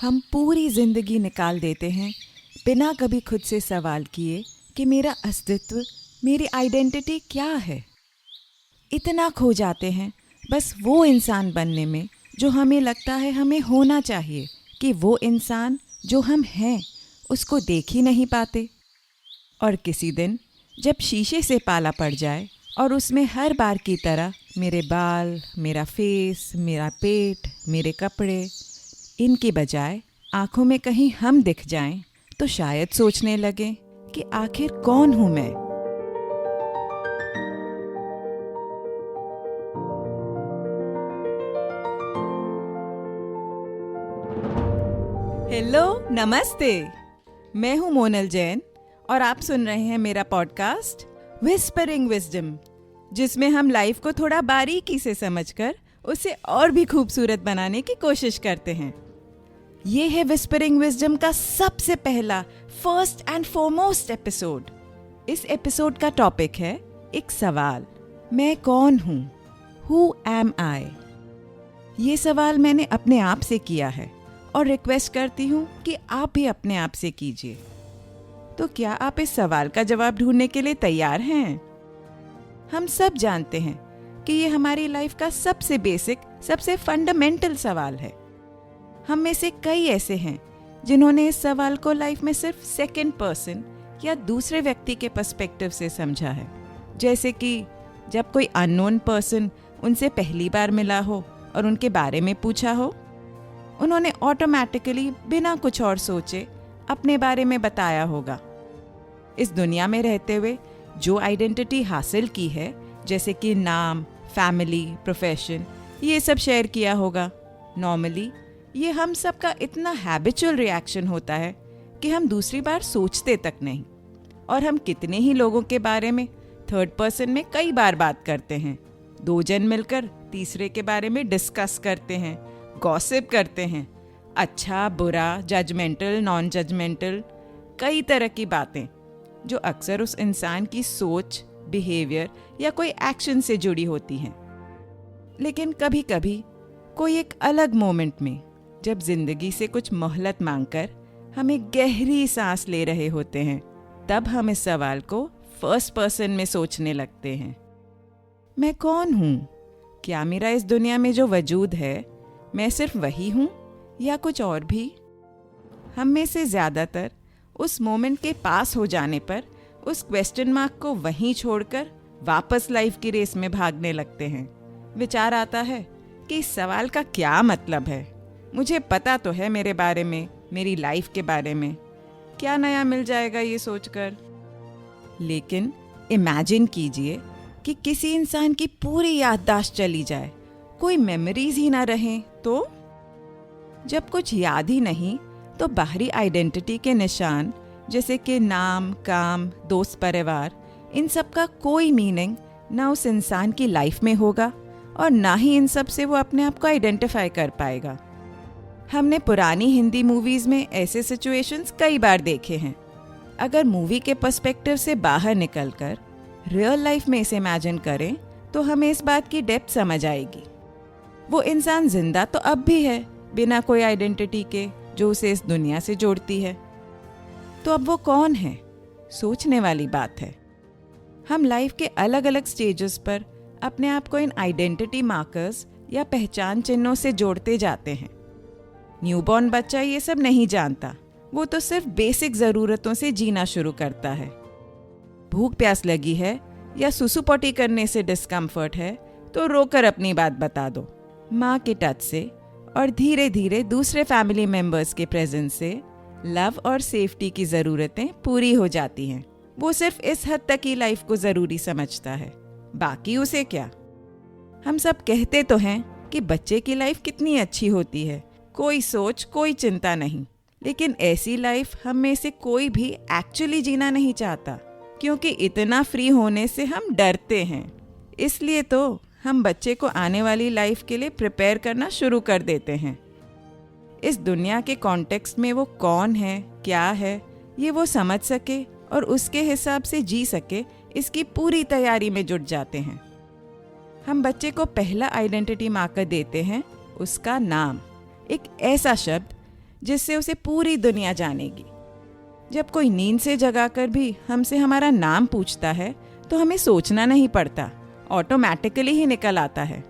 हम पूरी जिंदगी निकाल देते हैं बिना कभी खुद से सवाल किए कि मेरा अस्तित्व, मेरी आइडेंटिटी क्या है। इतना खो जाते हैं बस वो इंसान बनने में जो हमें लगता है हमें होना चाहिए कि वो इंसान जो हम हैं उसको देख ही नहीं पाते। और किसी दिन जब शीशे से पाला पड़ जाए और उसमें हर बार की तरह मेरे बाल, मेरा फेस, मेरा पेट, मेरे कपड़े, इनके बजाय आँखों में कहीं हम दिख जाएं, तो शायद सोचने लगे कि आखिर कौन हूँ मैं। हेलो, नमस्ते। मैं हूँ मोनल जैन और आप सुन रहे हैं मेरा पॉडकास्ट विस्परिंग विजडम, जिसमें हम लाइफ को थोड़ा बारीकी से समझकर उसे और भी खूबसूरत बनाने की कोशिश करते हैं। ये है विस्परिंग विजडम का सबसे पहला, फर्स्ट एंड फॉरमोस्ट एपिसोड। इस एपिसोड का टॉपिक है एक सवाल, मैं कौन हूँ? हु एम आई? ये सवाल मैंने अपने आप से किया है और रिक्वेस्ट करती हूँ कि आप भी अपने आप से कीजिए। तो क्या आप इस सवाल का जवाब ढूंढने के लिए तैयार हैं? हम सब जानते हैं कि ये हमारी लाइफ का सबसे बेसिक, सबसे फंडामेंटल सवाल है। हम में से कई ऐसे हैं जिन्होंने इस सवाल को लाइफ में सिर्फ सेकंड पर्सन या दूसरे व्यक्ति के पर्सपेक्टिव से समझा है। जैसे कि जब कोई अननोन पर्सन उनसे पहली बार मिला हो और उनके बारे में पूछा हो, उन्होंने ऑटोमेटिकली बिना कुछ और सोचे अपने बारे में बताया होगा। इस दुनिया में रहते हुए जो आइडेंटिटी हासिल की है, जैसे कि नाम, फैमिली, प्रोफेशन, ये सब शेयर किया होगा। नॉर्मली ये हम सब का इतना हैबिचुअल रिएक्शन होता है कि हम दूसरी बार सोचते तक नहीं। और हम कितने ही लोगों के बारे में थर्ड पर्सन में कई बार बात करते हैं। दो जन मिलकर तीसरे के बारे में डिस्कस करते हैं, गॉसिप करते हैं, अच्छा, बुरा, जजमेंटल, नॉन जजमेंटल, कई तरह की बातें जो अक्सर उस इंसान की सोच, बिहेवियर या कोई एक्शन से जुड़ी होती हैं। लेकिन कभी कभी कोई एक अलग मोमेंट में, जब जिंदगी से कुछ मोहलत मांगकर हम एक गहरी सांस ले रहे होते हैं, तब हम इस सवाल को फर्स्ट पर्सन में सोचने लगते हैं। मैं कौन हूँ? क्या मेरा इस दुनिया में जो वजूद है, मैं सिर्फ वही हूँ या कुछ और भी? हम में से ज़्यादातर उस मोमेंट के पास हो जाने पर उस क्वेश्चन मार्क को वहीं छोड़कर वापस लाइफ की रेस में भागने लगते हैं। विचार आता है कि इस सवाल का क्या मतलब है? मुझे पता तो है मेरे बारे में, मेरी लाइफ के बारे में, क्या नया मिल जाएगा ये सोचकर। लेकिन इमेजिन कीजिए कि किसी इंसान की पूरी याददाश्त चली जाए, कोई मेमोरीज ही ना रहें, तो जब कुछ याद ही नहीं तो बाहरी आइडेंटिटी के निशान जैसे कि नाम, काम, दोस्त, परिवार, इन सब का कोई मीनिंग ना उस इंसान की लाइफ में होगा और ना ही इन सब से वो अपने आप को आइडेंटिफाई कर पाएगा। हमने पुरानी हिंदी मूवीज में ऐसे सिचुएशंस कई बार देखे हैं। अगर मूवी के पर्सपेक्टिव से बाहर निकलकर रियल लाइफ में इसे इमेजिन करें तो हमें इस बात की डेप्थ समझ आएगी। वो इंसान जिंदा तो अब भी है, बिना कोई आइडेंटिटी के, जो उसे इस दुनिया से जोड़ती है। तो अब वो कौन है? सोचने वाली बात है। हम लाइफ के अलग अलग स्टेजेस पर अपने आप को इन आइडेंटिटी मार्कर्स या पहचान चिन्हों से जोड़ते जाते हैं। न्यूबॉर्न बच्चा ये सब नहीं जानता, वो तो सिर्फ बेसिक ज़रूरतों से जीना शुरू करता है। भूख प्यास लगी है या सुसु पोटी करने से डिस्कम्फर्ट है तो रोकर अपनी बात बता दो। माँ के टच से और धीरे धीरे दूसरे फैमिली मेंबर्स के प्रेजेंस से लव और सेफ्टी की ज़रूरतें पूरी हो जाती हैं। वो सिर्फ इस हद तक ही लाइफ को ज़रूरी समझता है, बाकी उसे क्या। हम सब कहते तो हैं कि बच्चे की लाइफ कितनी अच्छी होती है, कोई सोच, कोई चिंता नहीं। लेकिन ऐसी लाइफ हम में से कोई भी एक्चुअली जीना नहीं चाहता, क्योंकि इतना फ्री होने से हम डरते हैं। इसलिए तो हम बच्चे को आने वाली लाइफ के लिए प्रिपेयर करना शुरू कर देते हैं। इस दुनिया के कॉन्टेक्स्ट में वो कौन है, क्या है, ये वो समझ सके और उसके हिसाब से जी सके, इसकी पूरी तैयारी में जुट जाते हैं। हम बच्चे को पहला आइडेंटिटी मार्कर देते हैं, उसका नाम। एक ऐसा शब्द जिससे उसे पूरी दुनिया जानेगी। जब कोई नींद से जगाकर भी हमसे हमारा नाम पूछता है तो हमें सोचना नहीं पड़ता, ऑटोमेटिकली ही निकल आता है।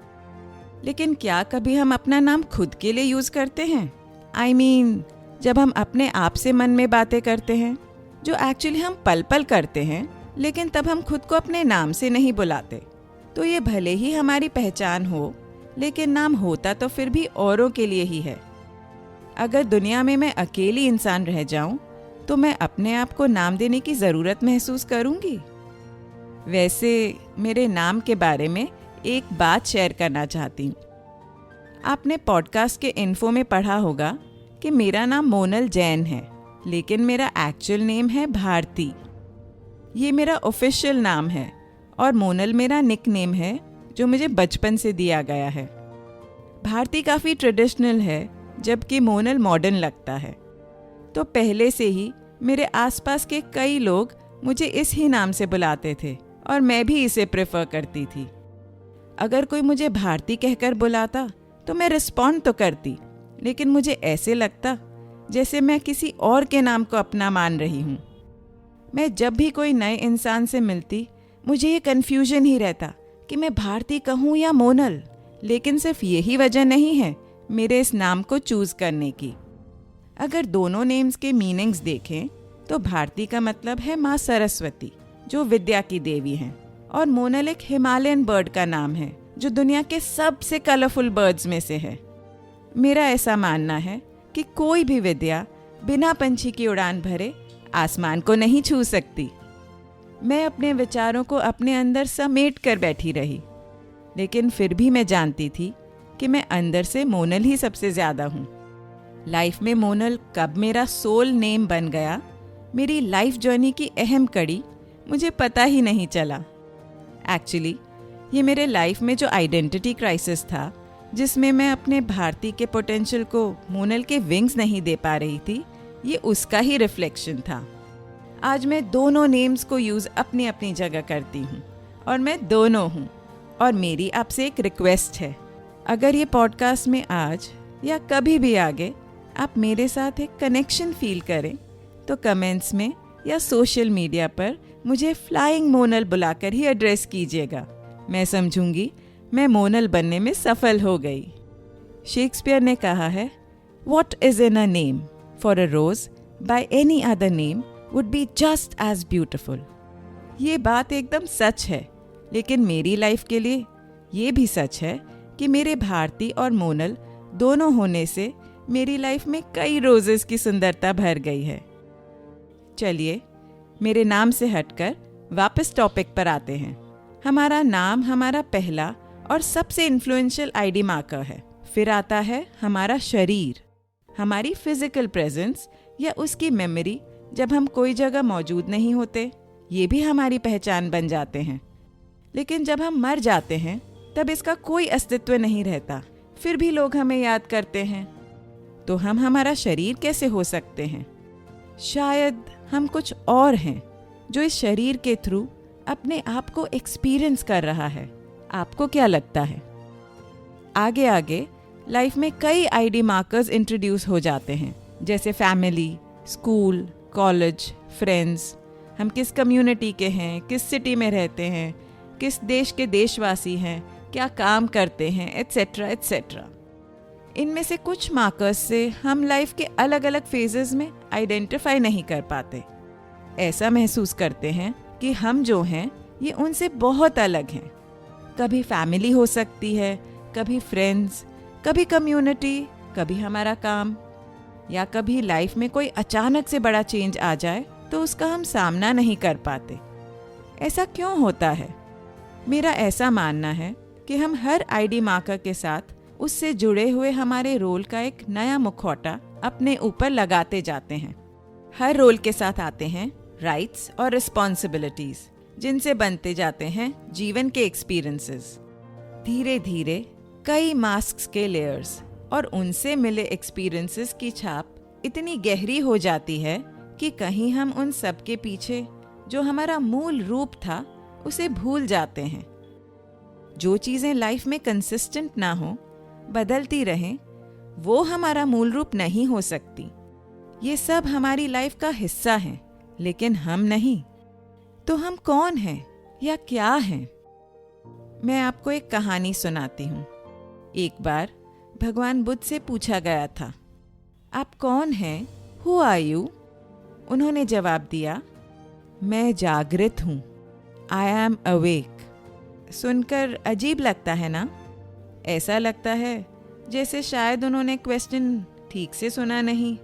लेकिन क्या कभी हम अपना नाम खुद के लिए यूज़ करते हैं? I mean, जब हम अपने आप से मन में बातें करते हैं, जो एक्चुअली हम पल पल करते हैं, लेकिन तब हम खुद को अपने नाम से नहीं बुलाते। तो ये भले ही हमारी पहचान हो, लेकिन नाम होता तो फिर भी औरों के लिए ही है। अगर दुनिया में मैं अकेली इंसान रह जाऊं, तो मैं अपने आप को नाम देने की ज़रूरत महसूस करूंगी। वैसे मेरे नाम के बारे में एक बात शेयर करना चाहती हूँ। आपने पॉडकास्ट के इन्फो में पढ़ा होगा कि मेरा नाम मोनल जैन है, लेकिन मेरा एक्चुअल नेम है भारती। ये मेरा ऑफिशियल नाम है और मोनल मेरा निक नेम है जो मुझे बचपन से दिया गया है। भारती काफ़ी ट्रेडिशनल है, जबकि मोनल मॉडर्न लगता है। तो पहले से ही मेरे आसपास के कई लोग मुझे इस ही नाम से बुलाते थे और मैं भी इसे प्रेफर करती थी। अगर कोई मुझे भारती कहकर बुलाता तो मैं रिस्पॉन्ड तो करती, लेकिन मुझे ऐसे लगता जैसे मैं किसी और के नाम को अपना मान रही हूँ। मैं जब भी कोई नए इंसान से मिलती, मुझे ये कन्फ्यूजन ही रहता कि मैं भारती कहूँ या मोनल। लेकिन सिर्फ यही वजह नहीं है मेरे इस नाम को चूज़ करने की। अगर दोनों नेम्स के मीनिंग्स देखें तो भारती का मतलब है माँ सरस्वती, जो विद्या की देवी हैं, और मोनल एक हिमालयन बर्ड का नाम है जो दुनिया के सबसे कलरफुल बर्ड्स में से है। मेरा ऐसा मानना है कि कोई भी विद्या बिना पंछी की उड़ान भरे आसमान को नहीं छू सकती। मैं अपने विचारों को अपने अंदर समेट कर बैठी रही, लेकिन फिर भी मैं जानती थी कि मैं अंदर से मोनल ही सबसे ज़्यादा हूँ। लाइफ में मोनल कब मेरा सोल नेम बन गया, मेरी लाइफ जर्नी की अहम कड़ी, मुझे पता ही नहीं चला। एक्चुअली ये मेरे लाइफ में जो आइडेंटिटी क्राइसिस था, जिसमें मैं अपने भारती के पोटेंशियल को मोनल के विंग्स नहीं दे पा रही थी, ये उसका ही रिफ्लेक्शन था। आज मैं दोनों नेम्स को यूज़ अपनी अपनी जगह करती हूँ और मैं दोनों हूँ। और मेरी आपसे एक रिक्वेस्ट है, अगर ये पॉडकास्ट में आज या कभी भी आगे आप मेरे साथ एक कनेक्शन फील करें तो कमेंट्स में या सोशल मीडिया पर मुझे फ्लाइंग मोनल बुलाकर ही एड्रेस कीजिएगा। मैं समझूंगी मैं मोनल बनने में सफल हो गई। शेक्सपियर ने कहा है, "What is in a name? For a rose by any other name would be just as beautiful." ये बात एकदम सच है, लेकिन मेरी लाइफ के लिए ये भी सच है कि मेरे भारती और मोनल दोनों होने से मेरी लाइफ में कई रोजेस की सुंदरता भर गई है। चलिए मेरे नाम से हटकर वापस टॉपिक पर आते हैं। हमारा नाम हमारा पहला और सबसे इन्फ्लुएंशियल आईडी मार्कर है। फिर आता है हमारा शरीर, हमारी फिजिकल प्रेजेंस या उसकी मेमोरी जब हम कोई जगह मौजूद नहीं होते, ये भी हमारी पहचान बन जाते हैं। लेकिन जब हम मर जाते हैं तब इसका कोई अस्तित्व नहीं रहता, फिर भी लोग हमें याद करते हैं। तो हम हमारा शरीर कैसे हो सकते हैं? शायद हम कुछ और हैं जो इस शरीर के थ्रू अपने आप को एक्सपीरियंस कर रहा है। आपको क्या लगता है? आगे आगे लाइफ में कई आईडी मार्कर्स इंट्रोड्यूस हो जाते हैं, जैसे फैमिली, स्कूल, कॉलेज, फ्रेंड्स, हम किस कम्युनिटी के हैं, किस सिटी में रहते हैं, किस देश के देशवासी हैं, क्या काम करते हैं, एट्सेट्रा एट्सेट्रा। इनमें से कुछ मार्कर्स से हम लाइफ के अलग अलग फेजेस में आइडेंटिफाई नहीं कर पाते। ऐसा महसूस करते हैं कि हम जो हैं ये उनसे बहुत अलग हैं। कभी फैमिली हो सकती है, कभी फ्रेंड्स, कभी कम्युनिटी, कभी हमारा काम, या कभी लाइफ में कोई अचानक से बड़ा चेंज आ जाए तो उसका हम सामना नहीं कर पाते। ऐसा क्यों होता है? मेरा ऐसा मानना है कि हम हर आईडी मार्कर के साथ उससे जुड़े हुए हमारे रोल का एक नया मुखौटा अपने ऊपर लगाते जाते हैं। हर रोल के साथ आते हैं राइट्स और रिस्पॉन्सिबिलिटीज, जिनसे बनते जाते हैं जीवन के एक्सपीरियंसेस। धीरे धीरे कई मास्क्स के लेयर्स और उनसे मिले एक्सपीरियंसेस की छाप इतनी गहरी हो जाती है कि कहीं हम उन सब के पीछे जो हमारा मूल रूप था उसे भूल जाते हैं। जो चीज़ें लाइफ में कंसिस्टेंट ना हो, बदलती रहें, वो हमारा मूल रूप नहीं हो सकती। ये सब हमारी लाइफ का हिस्सा हैं, लेकिन हम नहीं। तो हम कौन हैं या क्या हैं? मैं आपको एक कहानी सुनाती हूँ। एक बार भगवान बुद्ध से पूछा गया था, आप कौन हैं? Who are you? उन्होंने जवाब दिया, मैं जागृत हूँ। I am awake. सुनकर अजीब लगता है ना? ऐसा लगता है जैसे शायद उन्होंने क्वेश्चन ठीक से सुना नहीं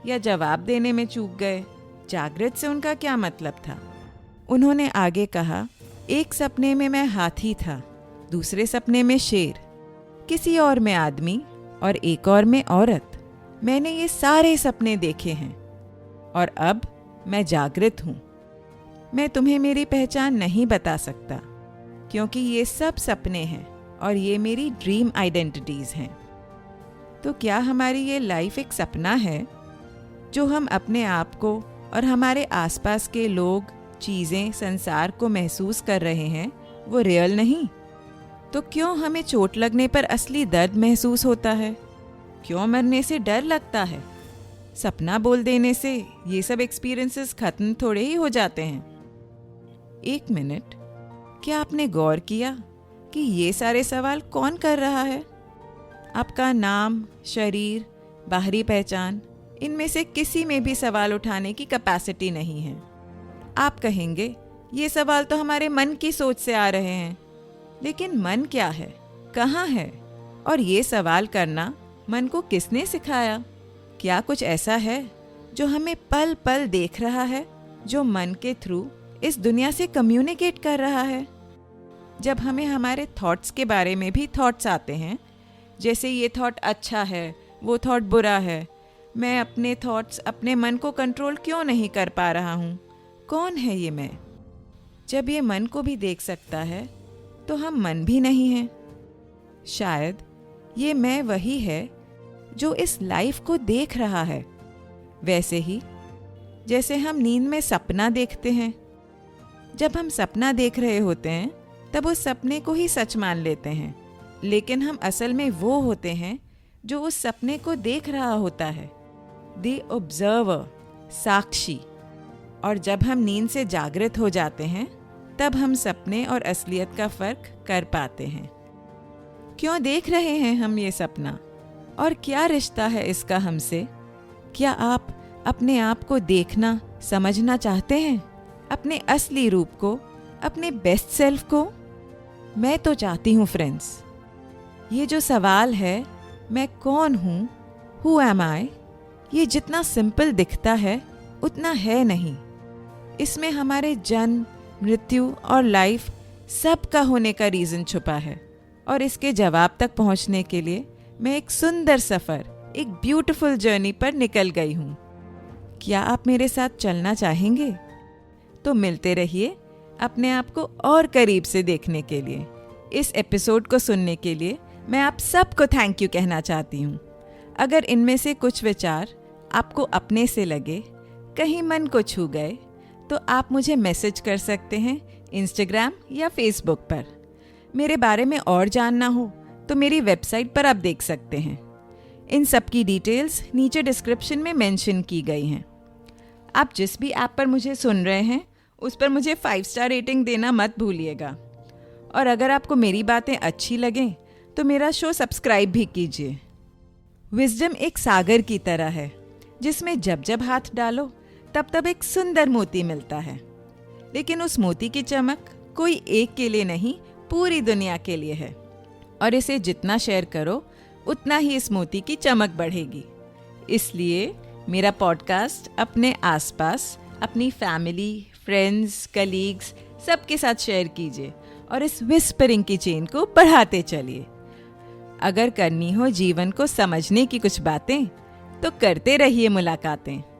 या जवाब देने में चूक गए। जागृत से उनका क्या मतलब था? उन्होंने आगे कहा, एक सपने में मैं हाथी था, दूसरे सपने में शेर, किसी और में आदमी और एक और में औरत। मैंने ये सारे सपने देखे हैं और अब मैं जागृत हूँ। मैं तुम्हें मेरी पहचान नहीं बता सकता क्योंकि ये सब सपने हैं और ये मेरी ड्रीम आइडेंटिटीज हैं। तो क्या हमारी ये लाइफ एक सपना है जो हम अपने आप को और हमारे आसपास के लोग, चीज़ें, संसार को महसूस कर रहे हैं, वो रियल नहीं? तो क्यों हमें चोट लगने पर असली दर्द महसूस होता है? क्यों मरने से डर लगता है? सपना बोल देने से ये सब एक्सपीरियंसेस खत्म थोड़े ही हो जाते हैं। एक मिनट, क्या आपने गौर किया कि ये सारे सवाल कौन कर रहा है? आपका नाम, शरीर, बाहरी पहचान, इनमें से किसी में भी सवाल उठाने की कैपेसिटी नहीं है। आप कहेंगे ये सवाल तो हमारे मन की सोच से आ रहे हैं, लेकिन मन क्या है, कहाँ है, और ये सवाल करना मन को किसने सिखाया? क्या कुछ ऐसा है जो हमें पल पल देख रहा है, जो मन के थ्रू इस दुनिया से कम्युनिकेट कर रहा है? जब हमें हमारे थॉट्स के बारे में भी थॉट्स आते हैं, जैसे ये थॉट अच्छा है, वो थॉट बुरा है, मैं अपने थॉट्स, अपने मन को कंट्रोल क्यों नहीं कर पा रहा हूँ? कौन है ये मैं? जब ये मन को भी देख सकता है तो हम मन भी नहीं हैं। शायद ये मैं वही है जो इस लाइफ को देख रहा है, वैसे ही जैसे हम नींद में सपना देखते हैं। जब हम सपना देख रहे होते हैं तब उस सपने को ही सच मान लेते हैं, लेकिन हम असल में वो होते हैं जो उस सपने को देख रहा होता है, द ऑब्जर्वर, साक्षी। और जब हम नींद से जागृत हो जाते हैं तब हम सपने और असलियत का फर्क कर पाते हैं। क्यों देख रहे हैं हम ये सपना और क्या रिश्ता है इसका हमसे? क्या आप अपने आप को देखना, समझना चाहते हैं, अपने असली रूप को, अपने बेस्ट सेल्फ को? मैं तो चाहती हूँ फ्रेंड्स। ये जो सवाल है, मैं कौन हूँ, हु एम आई, ये जितना सिंपल दिखता है उतना है नहीं। इसमें हमारे जन्म, मृत्यु और लाइफ सब का होने का रीज़न छुपा है, और इसके जवाब तक पहुंचने के लिए मैं एक सुंदर सफ़र, एक ब्यूटीफुल जर्नी पर निकल गई हूँ। क्या आप मेरे साथ चलना चाहेंगे? तो मिलते रहिए अपने आप को और करीब से देखने के लिए। इस एपिसोड को सुनने के लिए मैं आप सबको थैंक यू कहना चाहती हूँ। अगर इनमें से कुछ विचार आपको अपने से लगे, कहीं मन को छू गए, तो आप मुझे मैसेज कर सकते हैं इंस्टाग्राम या फेसबुक पर। मेरे बारे में और जानना हो तो मेरी वेबसाइट पर आप देख सकते हैं। इन सब की डिटेल्स नीचे डिस्क्रिप्शन में मेंशन की गई हैं। आप जिस भी ऐप पर मुझे सुन रहे हैं उस पर मुझे 5 स्टार रेटिंग देना मत भूलिएगा। और अगर आपको मेरी बातें अच्छी लगें तो मेरा शो सब्सक्राइब भी कीजिए। विजडम एक सागर की तरह है जिसमें जब जब हाथ डालो तब तब एक सुंदर मोती मिलता है, लेकिन उस मोती की चमक कोई एक के लिए नहीं, पूरी दुनिया के लिए है। और इसे जितना शेयर करो उतना ही इस मोती की चमक बढ़ेगी। इसलिए मेरा पॉडकास्ट अपने आसपास, अपनी फैमिली, फ्रेंड्स, कलीग्स सबके साथ शेयर कीजिए और इस विस्परिंग की चेन को बढ़ाते चलिए। अगर करनी हो जीवन को समझने की कुछ बातें तो करते रहिए मुलाकातें।